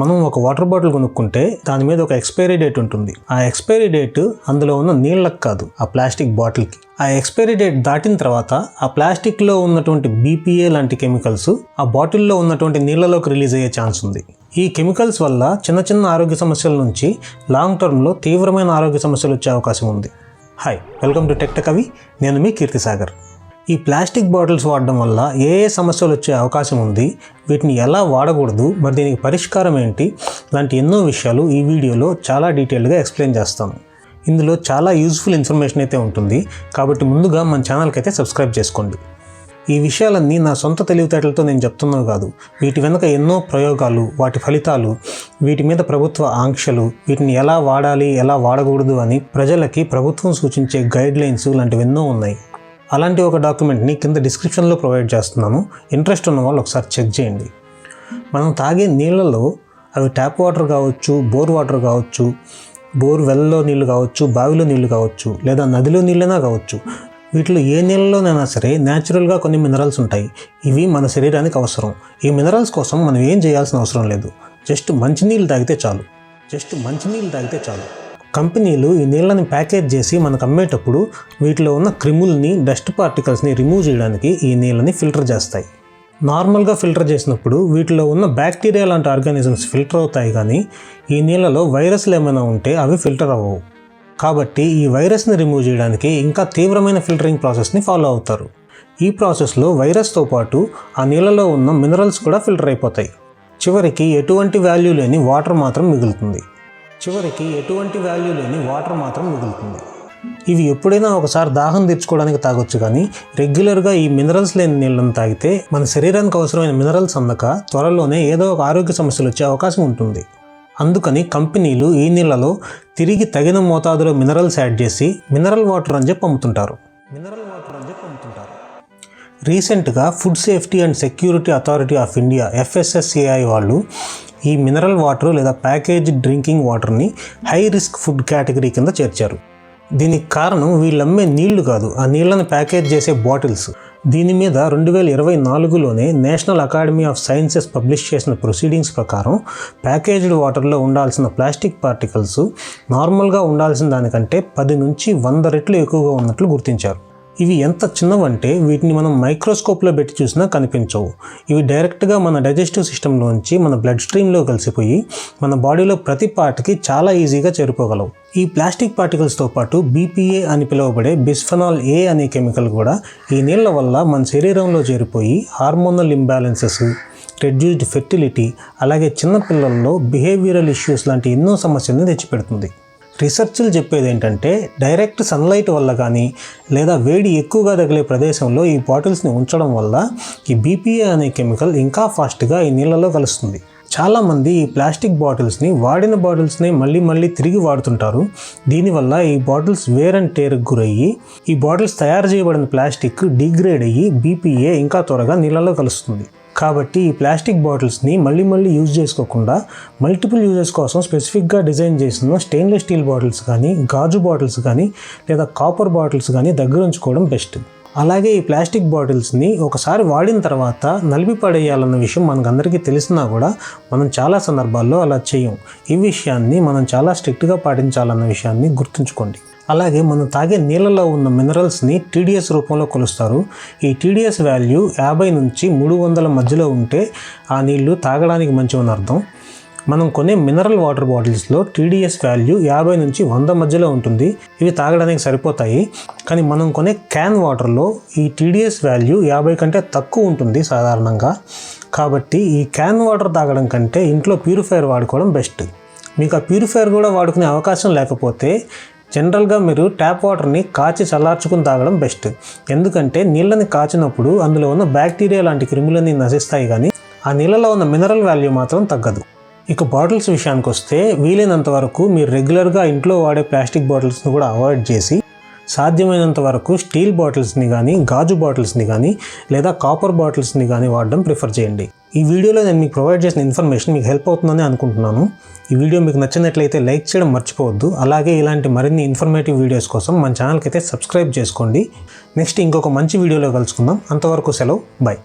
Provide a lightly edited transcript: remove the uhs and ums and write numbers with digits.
మనం ఒక water bottle కొనుక్కుంటే దాని మీద ఒక ఎక్స్పైరీ డేట్ ఉంటుంది. ఆ ఎక్స్పైరీ డేట్ అందులో ఉన్న నీళ్ళకి కాదు, ఆ ప్లాస్టిక్ బాటిల్కి. ఆ ఎక్స్పైరీ డేట్ దాటిన తర్వాత ఆ ప్లాస్టిక్లో ఉన్నటువంటి BPA లాంటి కెమికల్స్ ఆ బాటిల్లో ఉన్నటువంటి నీళ్ళలోకి రిలీజ్ అయ్యే ఛాన్స్ ఉంది. ఈ కెమికల్స్ వల్ల చిన్న చిన్న ఆరోగ్య సమస్యల నుంచి లాంగ్ టర్మ్లో తీవ్రమైన ఆరోగ్య సమస్యలు వచ్చే అవకాశం ఉంది. హాయ్, వెల్కమ్ టు టెక్ కవి. నేను మీ కీర్తిసాగర్. ఈ ప్లాస్టిక్ బాటిల్స్ వాడడం వల్ల ఏ సమస్యలు వచ్చే అవకాశం ఉంది, వీటిని ఎలా వాడకూడదు, మరి దీనికి పరిష్కారం ఏంటి, లాంటి ఎన్నో విషయాలు ఈ వీడియోలో చాలా డీటెయిల్గా ఎక్స్ప్లెయిన్ చేస్తాను. ఇందులో చాలా యూజ్ఫుల్ ఇన్ఫర్మేషన్ అయితే ఉంటుంది, కాబట్టి ముందుగా మన ఛానల్కి అయితే సబ్స్క్రైబ్ చేసుకోండి. ఈ విషయాలన్నీ నా సొంత తెలివితేటలతో నేను చెప్తున్నాను కాదు. వీటి వెనుక ఎన్నో ప్రయోగాలు, వాటి ఫలితాలు, వీటి మీద ప్రభుత్వ ఆంక్షలు, వీటిని ఎలా వాడాలి, ఎలా వాడకూడదు అని ప్రజలకి ప్రభుత్వం సూచించే గైడ్లైన్స్ లాంటివి ఎన్నో ఉన్నాయి. అలాంటి ఒక డాక్యుమెంట్ని కింద డిస్క్రిప్షన్లో ప్రొవైడ్ చేస్తున్నాను. ఇంట్రెస్ట్ ఉన్న వాళ్ళు ఒకసారి చెక్ చేయండి. మనం తాగే నీళ్ళలో అవి ట్యాప్ వాటర్ కావచ్చు, బోర్ వాటర్ కావచ్చు, బోర్ వెల్లో నీళ్ళు కావచ్చు, బావిలో నీళ్ళు కావచ్చు, లేదా నదిలో నీళ్ళైనా కావచ్చు. వీటిలో ఏ నీళ్ళలోనైనా సరే న్యాచురల్గా కొన్ని మినరల్స్ ఉంటాయి. ఇవి మన శరీరానికి అవసరం. ఈ మినరల్స్ కోసం మనం ఏం చేయాల్సిన అవసరం లేదు. జస్ట్ మంచినీళ్ళు తాగితే చాలు. కంపెనీలు ఈ నీళ్ళని ప్యాకేజ్ చేసి మనకు అమ్మేటప్పుడు వీటిలో ఉన్న క్రిముల్ని, డస్ట్ పార్టికల్స్ని రిమూవ్ చేయడానికి ఈ నీళ్ళని ఫిల్టర్ చేస్తాయి. నార్మల్గా ఫిల్టర్ చేసినప్పుడు వీటిలో ఉన్న బ్యాక్టీరియా లాంటి ఆర్గానిజమ్స్ ఫిల్టర్ అవుతాయి, కానీ ఈ నీళ్ళలో వైరస్లు ఏమైనా ఉంటే అవి ఫిల్టర్ అవ్వవు. కాబట్టి ఈ వైరస్ని రిమూవ్ చేయడానికి ఇంకా తీవ్రమైన ఫిల్టరింగ్ ప్రాసెస్ని ఫాలో అవుతారు. ఈ ప్రాసెస్లో వైరస్తో పాటు ఆ నీళ్ళలో ఉన్న మినరల్స్ కూడా ఫిల్టర్ అయిపోతాయి. చివరికి ఎటువంటి వాల్యూ లేని వాటర్ మాత్రం మిగులుతుంది. ఇవి ఎప్పుడైనా ఒకసారి దాహం తీర్చుకోవడానికి తాగొచ్చు, కానీ రెగ్యులర్గా ఈ మినరల్స్ లేని నీళ్ళని తాగితే మన శరీరానికి అవసరమైన మినరల్స్ అందక త్వరలోనే ఏదో ఒక ఆరోగ్య సమస్యలు వచ్చే అవకాశం ఉంటుంది. అందుకని కంపెనీలు ఈ నీళ్ళలో తిరిగి తగిన మోతాదులో మినరల్స్ యాడ్ చేసి మినరల్ వాటర్ అని చెప్పి అమ్ముతుంటారు. రీసెంట్గా food safety and security authority of India FSSAI వాళ్ళు ఈ మినరల్ వాటర్ లేదా ప్యాకేజ్డ్ డ్రింకింగ్ వాటర్ని హై రిస్క్ ఫుడ్ కేటగిరీ కింద చేర్చారు. దీనికి కారణం వీళ్ళు అమ్మే నీళ్లు కాదు, ఆ నీళ్లను ప్యాకేజ్ చేసే బాటిల్స్. దీని మీద 2024లోనే national academy of sciences publish చేసిన ప్రొసీడింగ్స్ ప్రకారం ప్యాకేజ్డ్ వాటర్లో ఉండాల్సిన ప్లాస్టిక్ పార్టికల్స్ నార్మల్గా ఉండాల్సిన దానికంటే 10 నుంచి 100 రెట్లు ఎక్కువగా ఉన్నట్లు గుర్తించారు. ఇవి ఎంత చిన్నవంటే వీటిని మనం మైక్రోస్కోప్లో పెట్టి చూసినా కనిపించవు. ఇవి డైరెక్ట్గా మన డైజెస్టివ్ సిస్టంలోంచి మన బ్లడ్ స్ట్రీమ్లో కలిసిపోయి మన బాడీలో ప్రతి పార్ట్కి చాలా ఈజీగా చేరుకోగలవు. ఈ ప్లాస్టిక్ పార్టికల్స్తో పాటు BPA అని పిలువబడే బిస్ఫెనాల్ A అనే కెమికల్ కూడా ఈ నీళ్ల వల్ల మన శరీరంలో చేరిపోయి హార్మోనల్ ఇంబ్యాలెన్సెస్, రెడ్యూస్డ్ ఫెర్టిలిటీ, అలాగే చిన్నపిల్లల్లో బిహేవియరల్ ఇష్యూస్ లాంటి ఎన్నో సమస్యలను తెచ్చిపెడుతుంది. రీసెర్చ్లు చెప్పేది ఏంటంటే డైరెక్ట్ సన్లైట్ వల్ల కానీ లేదా వేడి ఎక్కువగా తగిలే ప్రదేశంలో ఈ బాటిల్స్ని ఉంచడం వల్ల ఈ BPA అనే కెమికల్ ఇంకా ఫాస్ట్గా ఈ నీళ్ళలో కలుస్తుంది. చాలామంది ఈ ప్లాస్టిక్ బాటిల్స్ని వాడిన బాటిల్స్ని మళ్ళీ తిరిగి వాడుతుంటారు. దీనివల్ల ఈ బాటిల్స్ వేర్ అండ్ టేర్కి గురయ్యి ఈ బాటిల్స్ తయారు చేయబడిన ప్లాస్టిక్ డిగ్రేడ్ అయ్యి BPA ఇంకా త్వరగా నీళ్ళలో కలుస్తుంది. కాబట్టి ఈ ప్లాస్టిక్ బాటిల్స్ని మళ్ళీ యూజ్ చేసుకోకుండా మల్టిపుల్ యూజెస్ కోసం స్పెసిఫిక్గా డిజైన్ చేసిన స్టెయిన్లెస్ స్టీల్ బాటిల్స్ కానీ, గాజు బాటిల్స్ కానీ, లేదా కాపర్ బాటిల్స్ కానీ దగ్గర ఉంచుకోవడం బెస్ట్. అలాగే ఈ ప్లాస్టిక్ బాటిల్స్ని ఒకసారి వాడిన తర్వాత నలిపి పడేయాలన్న విషయం మనకందరికీ తెలిసినా కూడా మనం చాలా సందర్భాల్లో అలా చేయం. ఈ విషయాన్ని మనం చాలా స్ట్రిక్ట్గా పాటించాలన్న విషయాన్ని గుర్తుంచుకోండి. అలాగే మనం తాగే నీళ్ళలో ఉన్న మినరల్స్ని TDS రూపంలో కొలుస్తారు. ఈ TDS వాల్యూ 50 నుంచి 300 మధ్యలో ఉంటే ఆ నీళ్లు తాగడానికి మంచివని అర్థం. మనం కొనే మినరల్ వాటర్ బాటిల్స్లో TDS వాల్యూ 50 నుంచి 100 మధ్యలో ఉంటుంది. ఇవి తాగడానికి సరిపోతాయి. కానీ మనం కొనే క్యాన్ వాటర్లో ఈ TDS వాల్యూ 50 కంటే తక్కువ ఉంటుంది సాధారణంగా. కాబట్టి ఈ క్యాన్ వాటర్ తాగడం కంటే ఇంట్లో ప్యూరిఫైయర్ వాడుకోవడం బెస్ట్. మీకు ఆ ప్యూరిఫైయర్ కూడా వాడుకునే అవకాశం లేకపోతే జనరల్గా మీరు ట్యాప్ వాటర్ని కాచి చల్లార్చుకుని తాగడం బెస్ట్. ఎందుకంటే నీళ్ళని కాచినప్పుడు అందులో ఉన్న బ్యాక్టీరియా లాంటి క్రిములన్నీ నశిస్తాయి, కానీ ఆ నీళ్ళలో ఉన్న మినరల్ వాల్యూ మాత్రం తగ్గదు. ఇక బాటిల్స్ విషయానికి వస్తే వీలైనంత వరకు మీరు రెగ్యులర్గా ఇంట్లో వాడే ప్లాస్టిక్ బాటిల్స్ని కూడా అవాయిడ్ చేసి సాధ్యమైనంత వరకు స్టీల్ బాటిల్స్ని కానీ, గాజు బాటిల్స్ని కానీ, లేదా కాపర్ బాటిల్స్ని కానీ వాడడం ప్రిఫర్ చేయండి. ఈ వీడియోలో నేను మీకు ప్రొవైడ్ చేసిన ఇన్ఫర్మేషన్ మీకు హెల్ప్ అవుతుందని అనుకుంటున్నాను. ఈ వీడియో మీకు నచ్చినట్లయితే లైక్ చేయడం మర్చిపోవద్దు. అలాగే ఇలాంటి మరిన్ని ఇన్ఫర్మేటివ్ వీడియోస్ కోసం మన ఛానల్కి అయితే సబ్స్క్రైబ్ చేసుకోండి. నెక్స్ట్ ఇంకొక మంచి వీడియోలో కలుసుకుందాం. అంతవరకు సెలవు. బై.